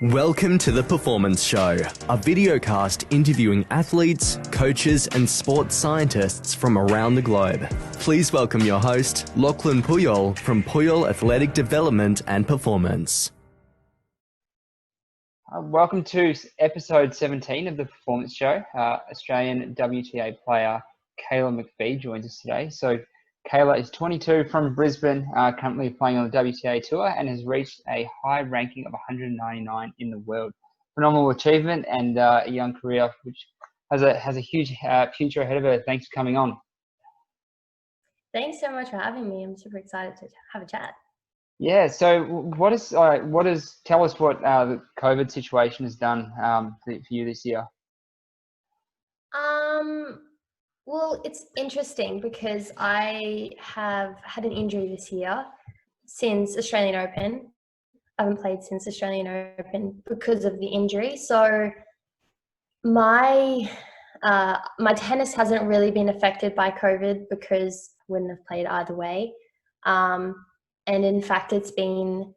Welcome to The Performance Show, a videocast interviewing athletes, coaches and sports scientists from around the globe. Please welcome your host, Lachlan Puyol from Puyol Athletic Development and Performance. Welcome to episode 17 of The Performance Show. Australian WTA player Kaylah McPhee joins us today. So Kaylah is 22 from Brisbane, currently playing on the WTA Tour and has reached a high ranking of 199 in the world. Phenomenal achievement and a young career which has a huge future ahead of her. Thanks for coming on. Thanks so much for having me. I'm super excited to have a chat. Yeah, so tell us what the COVID situation has done for you this year. Well, it's interesting because I have had an injury this year since Australian Open. I haven't played since Australian Open because of the injury. So my tennis hasn't really been affected by COVID because I wouldn't have played either way. And in fact, it's been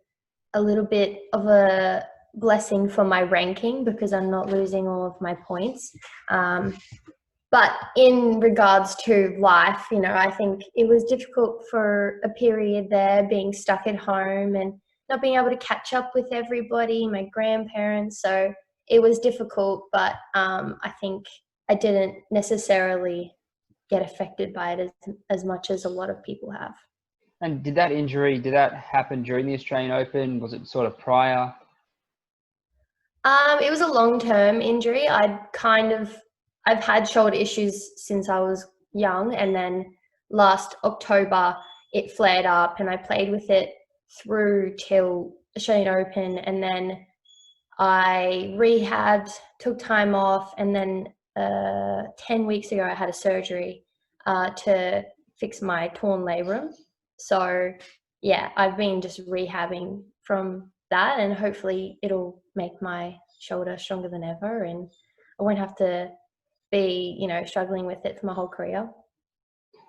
a little bit of a blessing for my ranking because I'm not losing all of my points. But in regards to life, I think it was difficult for a period there, being stuck at home and not being able to catch up with everybody, my grandparents. So it was difficult, but I think I didn't necessarily get affected by it as much as a lot of people have. And did that happen during the Australian Open? Was it sort of prior? It was a long-term injury. I've had shoulder issues since I was young, and then last October it flared up and I played with it through till Australian Open, and then I rehabbed, took time off, and then 10 weeks ago I had a surgery to fix my torn labrum. So yeah, I've been just rehabbing from that, and hopefully it'll make my shoulder stronger than ever and I won't have to be, struggling with it for my whole career.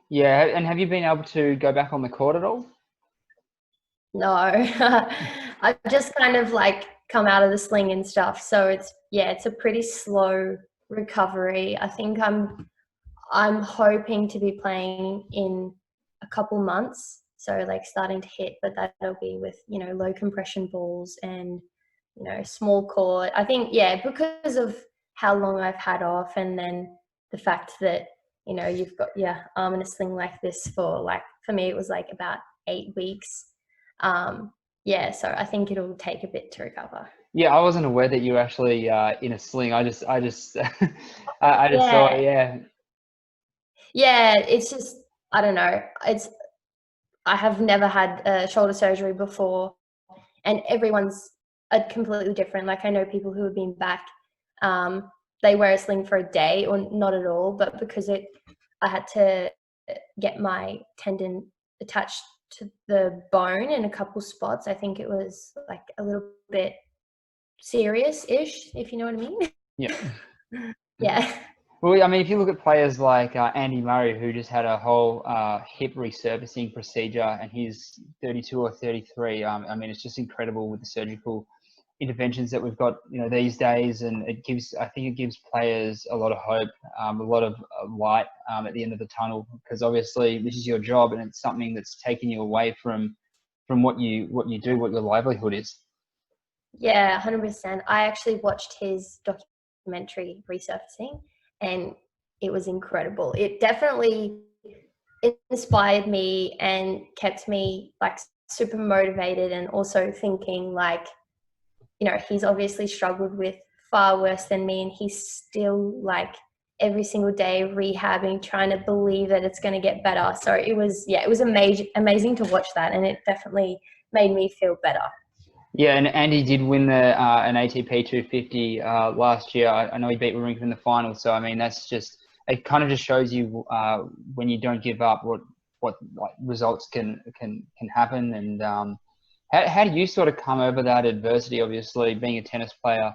Yeah, and have you been able to go back on the court at all? No, I've just kind of come out of the sling and stuff. So it's a pretty slow recovery. I think I'm hoping to be playing in a couple months. So starting to hit, but that'll be with, low compression balls and, small court. I think, because of how long I've had off, and then the fact that you've got your arm in a sling like this for me it was about 8 weeks. So I think it'll take a bit to recover. Yeah, I wasn't aware that you were actually in a sling. I just I just Yeah. thought, yeah. Yeah, it's just, I don't know. I have never had shoulder surgery before, and everyone's completely different. I know people who have been back, they wear a sling for a day or not at all, but because I had to get my tendon attached to the bone in a couple spots, I think it was a little bit serious-ish, if you know what I mean. Yeah. Yeah. Well, I mean, if you look at players like Andy Murray, who just had a whole hip resurfacing procedure, and he's 32 or 33. I mean, it's just incredible with the surgical interventions that we've got, these days, and I think it gives players a lot of hope, a lot of light at the end of the tunnel, because obviously this is your job and it's something that's taking you away from what you do, what your livelihood is. Yeah, 100%. I actually watched his documentary Resurfacing, and it was incredible. It definitely inspired me and kept me super motivated, and also thinking he's obviously struggled with far worse than me, and he's still every single day rehabbing, trying to believe that it's going to get better. So it was amazing to watch that, and it definitely made me feel better. Yeah, and Andy did win an ATP 250 last year. I know he beat Wawrinka in the final. So I mean, it kind of just shows you when you don't give up, what results can happen. And how do you sort of come over that adversity? Obviously, being a tennis player,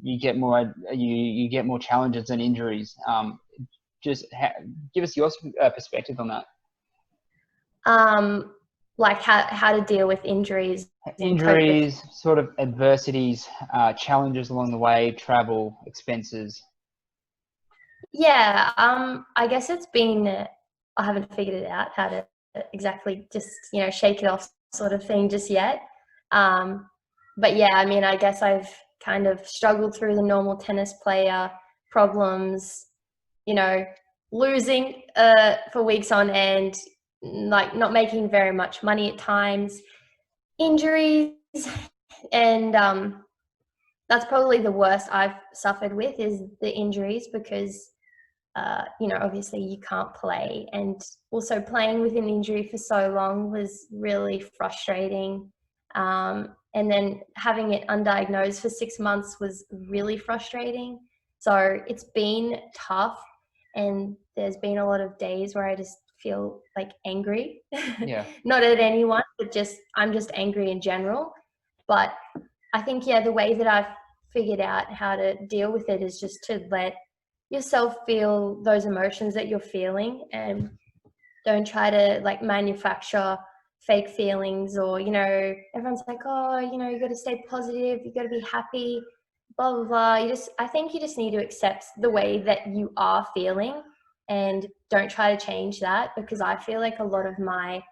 you get more challenges and injuries. Give us your perspective on that. like how to deal with injuries and cope with. Injuries, sort of adversities, challenges along the way, travel, expenses. Yeah, I guess it's been, I haven't figured it out how to exactly just, shake it off sort of thing just yet. But yeah, I mean, I guess I've kind of struggled through the normal tennis player problems, losing for weeks on end, like not making very much money at times, injuries, and that's probably the worst I've suffered with is the injuries because obviously you can't play. And also playing with an injury for so long was really frustrating. And then having it undiagnosed for 6 months was really frustrating. So it's been tough. And there's been a lot of days where I just feel like angry. Yeah. Not at anyone, but I'm just angry in general. But I think, the way that I've figured out how to deal with it is just to let yourself feel those emotions that you're feeling, and don't try to like manufacture fake feelings, or everyone's like, oh, you got to stay positive, you got to be happy, blah blah blah. I think you just need to accept the way that you are feeling and don't try to change that, because I feel like a lot of my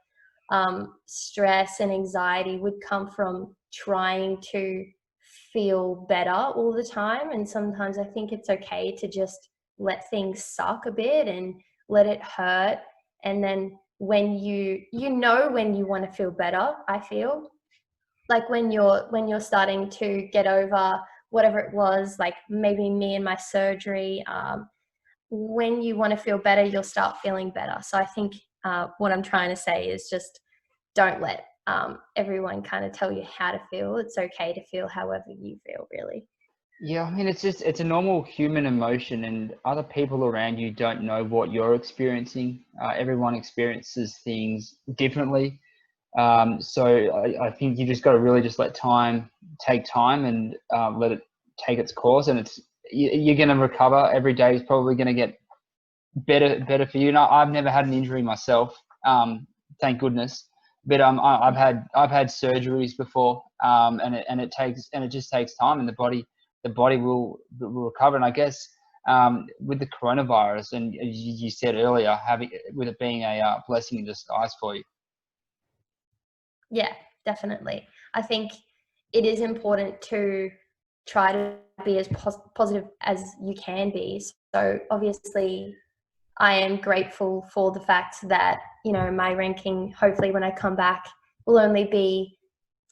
stress and anxiety would come from trying to feel better all the time. And sometimes I think it's okay to just let things suck a bit and let it hurt. And then when when you want to feel better, I feel like when you're starting to get over whatever it was, like maybe me and my surgery, when you want to feel better, you'll start feeling better. So I think what I'm trying to say is just don't let everyone kind of tell you how to feel. It's okay to feel however you feel, really. Yeah, I mean, it's a normal human emotion, and other people around you don't know what you're experiencing. Everyone experiences things differently. So I think you just got to really just let time take time, and let it take its course. And you're going to recover. Every day is probably going to get better for you. And I've never had an injury myself, thank goodness. But I've had surgeries before, and it just takes time, and the body will recover. And I guess with the coronavirus, and as you said earlier, with it being a blessing in disguise for you. Yeah, definitely. I think it is important to try to be as positive as you can be. So obviously, I am grateful for the fact that, my ranking, hopefully when I come back, will only be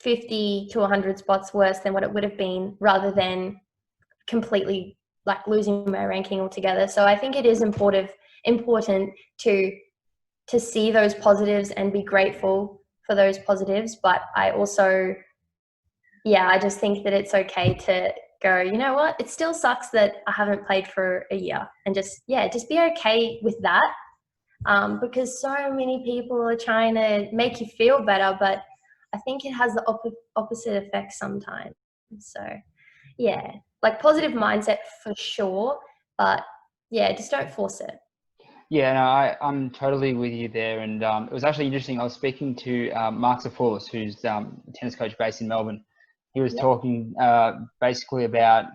50 to 100 spots worse than what it would have been, rather than completely like losing my ranking altogether. So I think it is important to see those positives and be grateful for those positives. But I also, I just think that it's okay to go, you know what, it still sucks that I haven't played for a year, and just be okay with that. Because so many people are trying to make you feel better, but I think it has the opposite effect sometimes. So like positive mindset for sure, but just don't force it. Yeah, no, I'm totally with you there. And it was actually interesting. I was speaking to Mark Zafoulis, who's a tennis coach based in Melbourne. He was talking basically about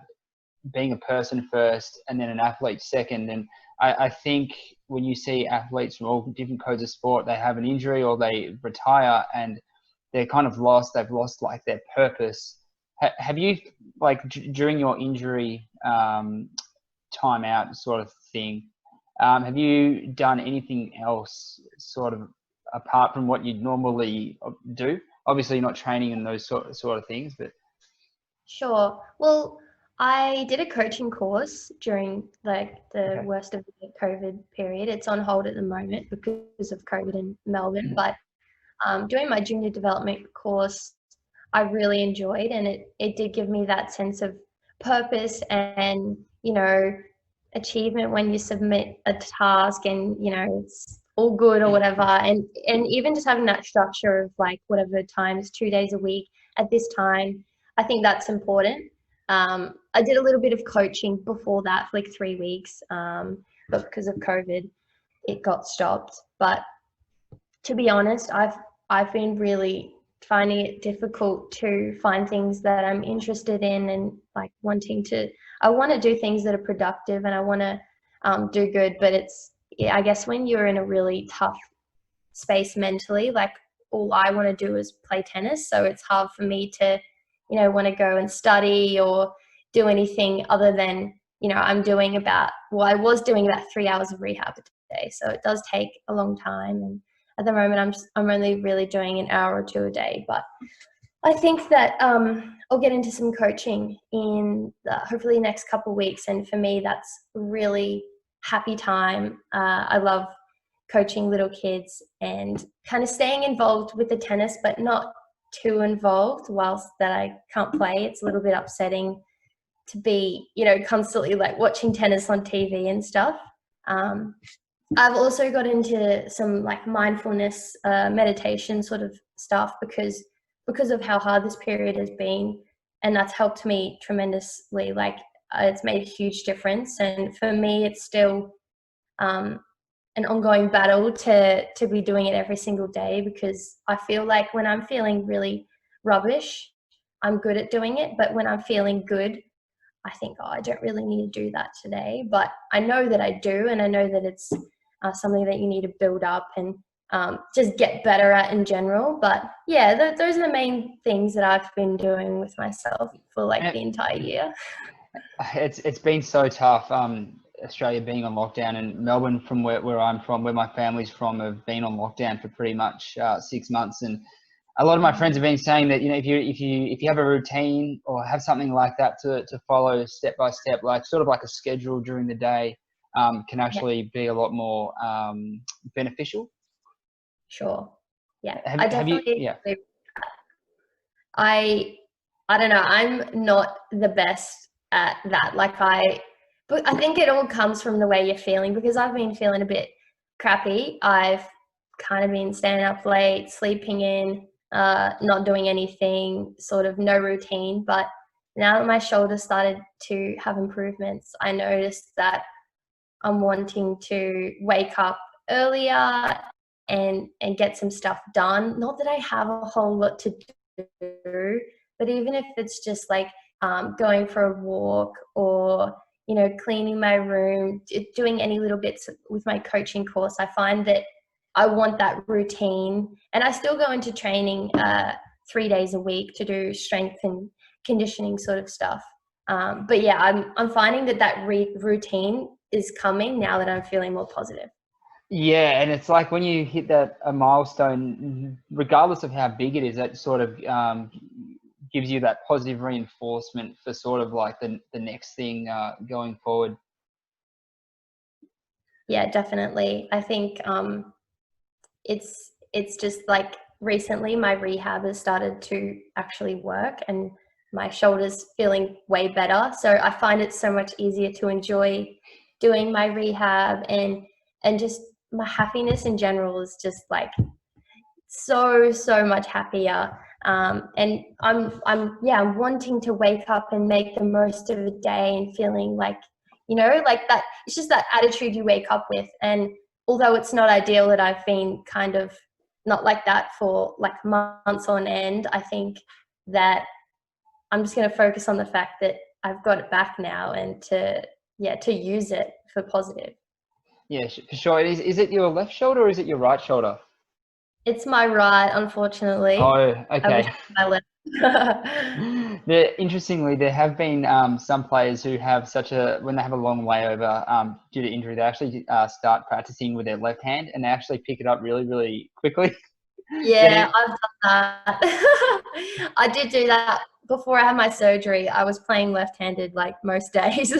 being a person first and then an athlete second. And I think when you see athletes from all different codes of sport, they have an injury or they retire and they're kind of lost. They've lost like their purpose. Have you, like during your injury time out sort of thing, have you done anything else sort of apart from what you'd normally do? Obviously, you're not training in those sort of things, but Sure. Well, I did a coaching course during like the worst of the COVID period. It's on hold at the moment because of COVID in Melbourne. But doing my junior development course, I really enjoyed, and it did give me that sense of purpose and achievement when you submit a task and it's all good or whatever. And even just having that structure of like whatever times, 2 days a week at this time, I think that's important. I did a little bit of coaching before that for like 3 weeks, but because of COVID, it got stopped. But to be honest, I've I've been really finding it difficult to find things that I'm interested in and like I want to do things that are productive and I want to do good. But I guess when you're in a really tough space mentally, like all I want to do is play tennis. So it's hard for me to, want to go and study or do anything other than, I was doing about 3 hours of rehab a day. So it does take a long time. And at the moment, I'm only really doing an hour or two a day. But I think that I'll get into some coaching in hopefully the next couple of weeks. And for me, that's a really happy time. I love coaching little kids and kind of staying involved with the tennis, but not too involved whilst that I can't play. It's a little bit upsetting to be, constantly like watching tennis on TV and stuff. I've also got into some like mindfulness meditation sort of stuff because of how hard this period has been, and that's helped me tremendously. Like it's made a huge difference, and for me, it's still an ongoing battle to be doing it every single day, because I feel like when I'm feeling really rubbish, I'm good at doing it, but when I'm feeling good, I think, I don't really need to do that today. But I know that I do, and I know that it's something that you need to build up and just get better at in general. But yeah, those are the main things that I've been doing with myself for like the entire year. It's been so tough. Australia being on lockdown, and Melbourne, from where I'm from, where my family's from, have been on lockdown for pretty much 6 months. And a lot of my friends have been saying that, if you have a routine or have something like that to follow step by step, like sort of like a schedule during the day, can actually be a lot more beneficial. Sure. Yeah, I definitely. I don't know. I'm not the best at that. But I think it all comes from the way you're feeling, because I've been feeling a bit crappy. I've kind of been staying up late, sleeping in, not doing anything, sort of no routine. But now that my shoulders started to have improvements, I noticed that I'm wanting to wake up earlier and get some stuff done. Not that I have a whole lot to do, but even if it's just like going for a walk or cleaning my room, doing any little bits with my coaching course, I find that I want that routine. And I still go into training 3 days a week to do strength and conditioning sort of stuff. But yeah, I'm finding that routine is coming now that I'm feeling more positive. Yeah, and it's like when you hit a milestone, regardless of how big it is, that sort of gives you that positive reinforcement for sort of like the next thing going forward. Yeah, definitely. I think it's just like recently my rehab has started to actually work, and my shoulders feeling way better. So I find it so much easier to enjoy doing my rehab, and just my happiness in general is just like so much happier. And I'm wanting to wake up and make the most of the day and feeling like, like that. It's just that attitude you wake up with. And although it's not ideal that I've been kind of not like that for like months on end, I think that I'm just going to focus on the fact that I've got it back now, and to use it for positive. Yeah, for sure. Is it your left shoulder or is it your right shoulder? It's my right, unfortunately. Oh, I wish okay. it was my left. Interestingly, there have been some players who have when they have a long layover due to injury, they actually start practicing with their left hand, and they actually pick it up really, really quickly. Yeah, I've done that. I did do that before I had my surgery. I was playing left-handed like most days.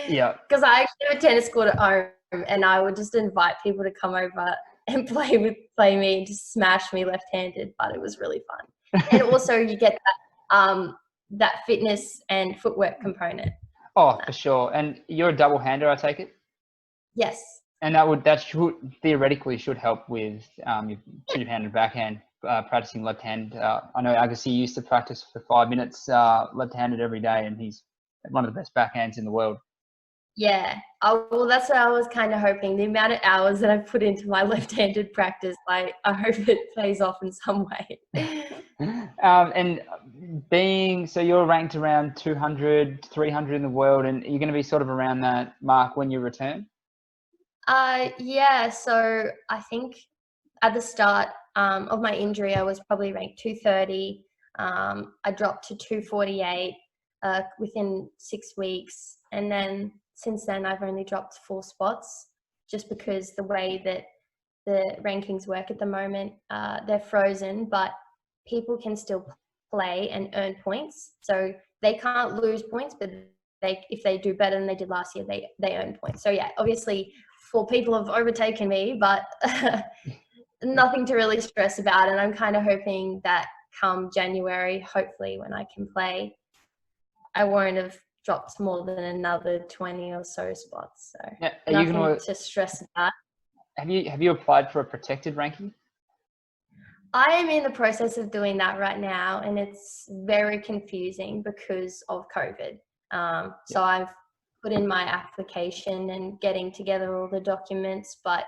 Yeah. Because I actually have a tennis court at home, and I would just invite people to come over and play me and just smash me left-handed. But it was really fun. And also you get that fitness and footwork component. Oh, for sure. And you're a double-hander, I take it? Yes. And that should theoretically help with your two-handed backhand, practicing left-hand. I know Agassi used to practice for 5 minutes left-handed every day, and he's one of the best backhands in the world. Yeah. Oh, well, that's what I was kind of hoping. The amount of hours that I've put into my left-handed practice, I hope it pays off in some way. And so you're ranked around 200, 300 in the world, and you're going to be sort of around that mark when you return? Yeah. So I think at the start of my injury, I was probably ranked 230. I dropped to 248 within 6 weeks. And then since then, I've only dropped 4 spots just because the way that the rankings work at the moment, they're frozen, but people can still play and earn points. So they can't lose points, but if they do better than they did last year, they earn points. So yeah, obviously 4 people have overtaken me, but nothing to really stress about. And I'm kind of hoping that come January, hopefully when I can play, I won't have dropped more than another 20 or so spots. So Yeah, nothing to stress about. Have you applied for a protected ranking? I am in the process of doing that right now, and it's very confusing because of COVID. So I've put in my application and getting together all the documents, but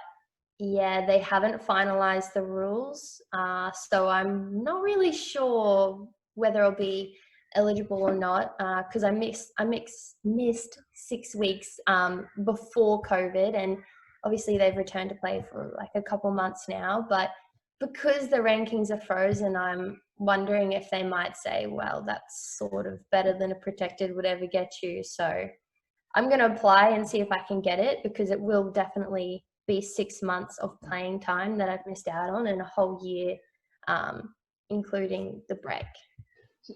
yeah, they haven't finalized the rules. So I'm not really sure whether I'll be eligible or not, because I missed 6 weeks before COVID, and obviously they've returned to play for like a couple months now. But because the rankings are frozen, I'm wondering if they might say, well, that's sort of better than a protected would ever get you. So I'm going to apply and see if I can get it, because it will definitely be 6 months of playing time that I've missed out on, and a whole year, including the break.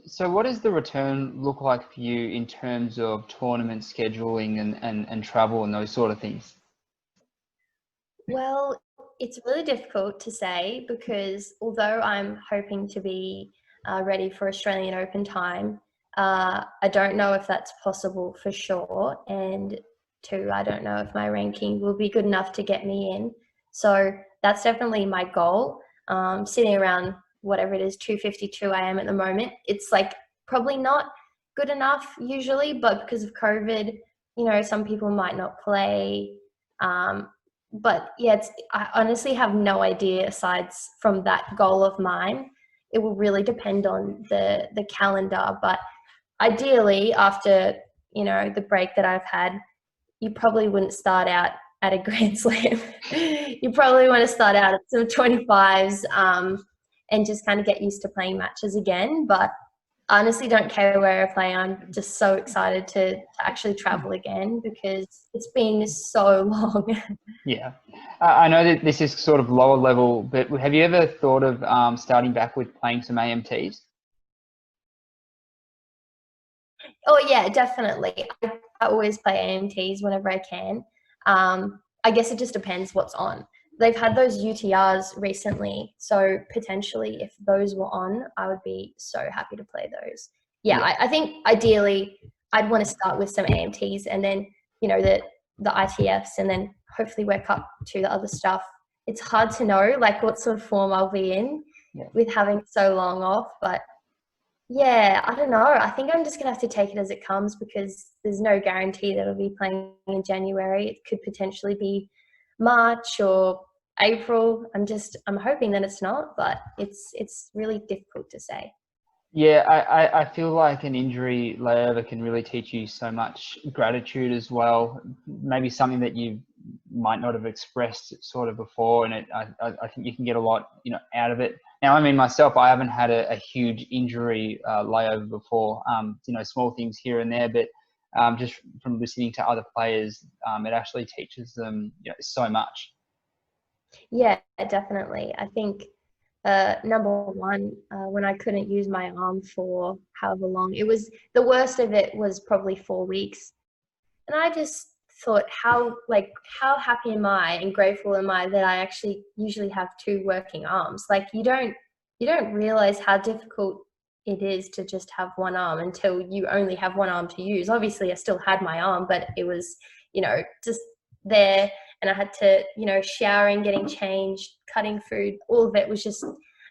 So what does the return look like for you in terms of tournament scheduling and travel and those sort of things? Well, it's really difficult to say, because although I'm hoping to be ready for Australian Open time, I don't know if that's possible for sure. And two, I don't know if my ranking will be good enough to get me in. So that's definitely my goal. Sitting around whatever it is, 252 I am at the moment. It's like probably not good enough usually, but because of COVID, some people might not play. But yeah, I honestly have no idea aside from that goal of mine. It will really depend on the calendar. But ideally, after the break that I've had, you probably wouldn't start out at a Grand Slam. You probably want to start out at some 25s, and just kind of get used to playing matches again. But I honestly don't care where I play. I'm just so excited to actually travel again, because it's been so long. Yeah. I know that this is sort of lower level, but have you ever thought of starting back with playing some AMTs? Oh yeah, definitely. I always play AMTs whenever I can. I guess it just depends what's on. They've had those UTRs recently, so potentially if those were on, I would be so happy to play those. Yeah, I think ideally I'd want to start with some AMTs, and then the ITFs, and then hopefully work up to the other stuff. It's hard to know like what sort of form I'll be in with having so long off, but yeah, I don't know. I think I'm just going to have to take it as it comes, because there's no guarantee that I'll be playing in January. It could potentially be March or April. I'm hoping that it's not, but it's really difficult to say. Yeah, I feel like an injury layover can really teach you so much gratitude as well. Maybe something that you might not have expressed sort of before, and I think you can get a lot out of it. Now, I mean, myself, I haven't had a huge injury layover before. Small things here and there, but just from listening to other players, it actually teaches them so much. Yeah, definitely. I think number one, when I couldn't use my arm for however long, the worst of it was probably 4 weeks. And I just thought, how happy am I and grateful am I that I actually usually have two working arms. Like you don't realize how difficult it is to just have one arm until you only have one arm to use. Obviously I still had my arm, but it was, just there, and I had to, showering, getting changed, cutting food, all of it was just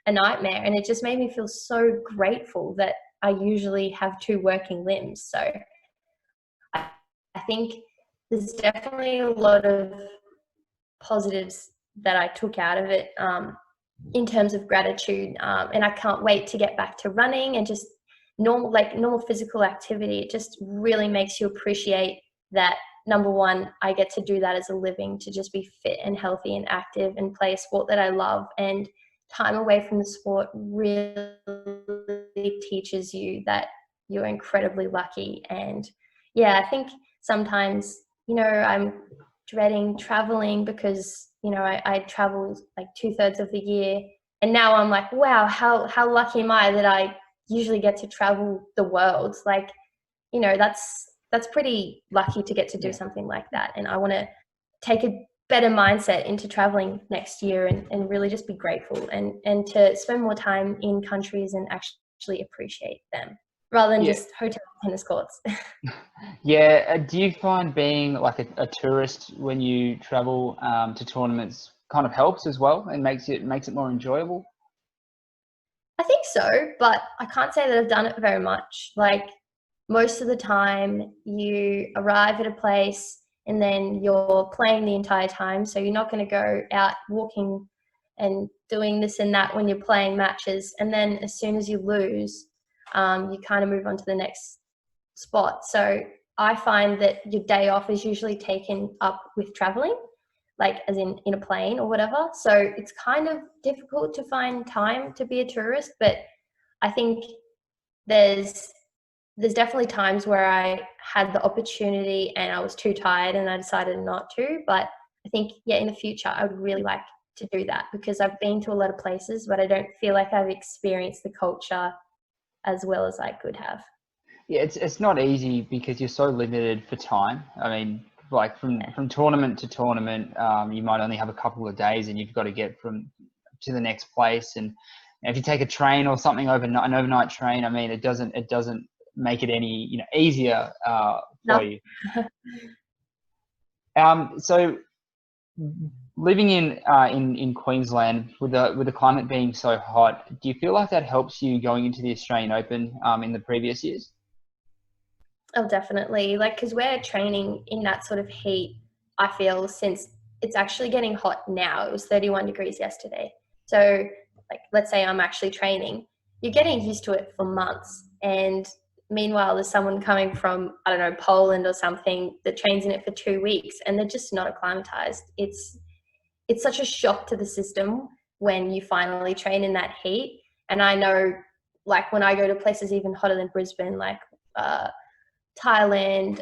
a nightmare. And it just made me feel so grateful that I usually have two working limbs. So I think there's definitely a lot of positives that I took out of it in terms of gratitude. And I can't wait to get back to running and just normal physical activity. It just really makes you appreciate that, number one, I get to do that as a living, to just be fit and healthy and active and play a sport that I love. And time away from the sport really teaches you that you're incredibly lucky. And yeah, I think sometimes, I'm dreading traveling because, I travel like 2/3 of the year. And now I'm like, wow, how lucky am I that I usually get to travel the world? Like, that's pretty lucky to get to do something like that. And I want to take a better mindset into traveling next year and really just be grateful and to spend more time in countries and actually appreciate them rather than just hotel tennis courts. Yeah. Do you find being like a tourist when you travel to tournaments kind of helps as well and makes it more enjoyable? I think so, but I can't say that I've done it very much. Like, most of the time you arrive at a place and then you're playing the entire time. So you're not going to go out walking and doing this and that when you're playing matches. And then as soon as you lose, you kind of move on to the next spot. So I find that your day off is usually taken up with traveling, like as in a plane or whatever. So it's kind of difficult to find time to be a tourist, but I think there's definitely times where I had the opportunity and I was too tired and I decided not to. But I think, in the future, I would really like to do that because I've been to a lot of places, but I don't feel like I've experienced the culture as well as I could have. Yeah, it's not easy because you're so limited for time. I mean, like from tournament to tournament, you might only have a couple of days and you've got to get to the next place. And if you take a train or something an overnight train, I mean, it doesn't make it any easier for you. So living in Queensland with the climate being so hot, do you feel like that helps you going into the Australian Open in the previous years? Oh, definitely. Like, because we're training in that sort of heat, I feel, since it's actually getting hot now. It was 31 degrees yesterday. So, like, let's say I'm actually training, you're getting used to it for months. And meanwhile, there's someone coming from, I don't know, Poland or something that trains in it for 2 weeks and they're just not acclimatized. It's such a shock to the system when you finally train in that heat. And I know, like, when I go to places even hotter than Brisbane, like Thailand,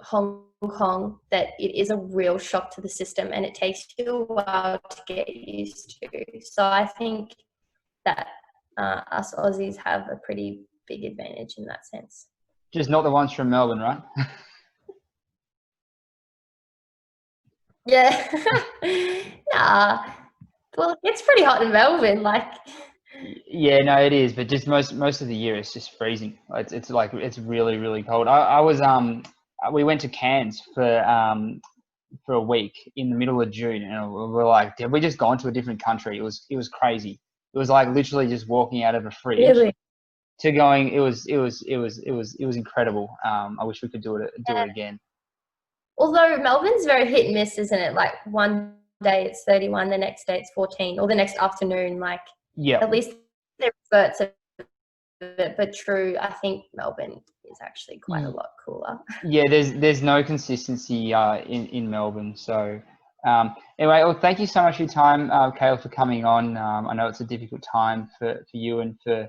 Hong Kong, that it is a real shock to the system and it takes you a while to get used to. So I think that us Aussies have a pretty big advantage in that sense. Just not the ones from Melbourne, right? Yeah. Nah. Well, it's pretty hot in Melbourne, like. Yeah, no, it is, but just most of the year it's just freezing. It's like it's really, really cold. I was we went to Cairns for a week in the middle of June, and we were like, have we just gone to a different country? It was crazy. It was like literally just walking out of a fridge Really? to going. It was incredible. I wish we could do it again. Although Melbourne's very hit and miss, isn't it? Like, one day it's 31, the next day it's 14, or the next afternoon, like. Yeah. At least there are spurts of it, but true, I think Melbourne is actually quite a lot cooler. Yeah, there's no consistency in Melbourne. So anyway, well, thank you so much for your time, Kaylah, for coming on. I know it's a difficult time for you and for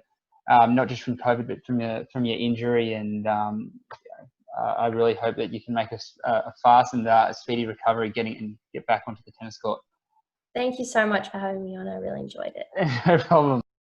not just from COVID, but from your injury. And I really hope that you can make a fast and a speedy recovery, get back onto the tennis court. Thank you so much for having me on. I really enjoyed it. No problem.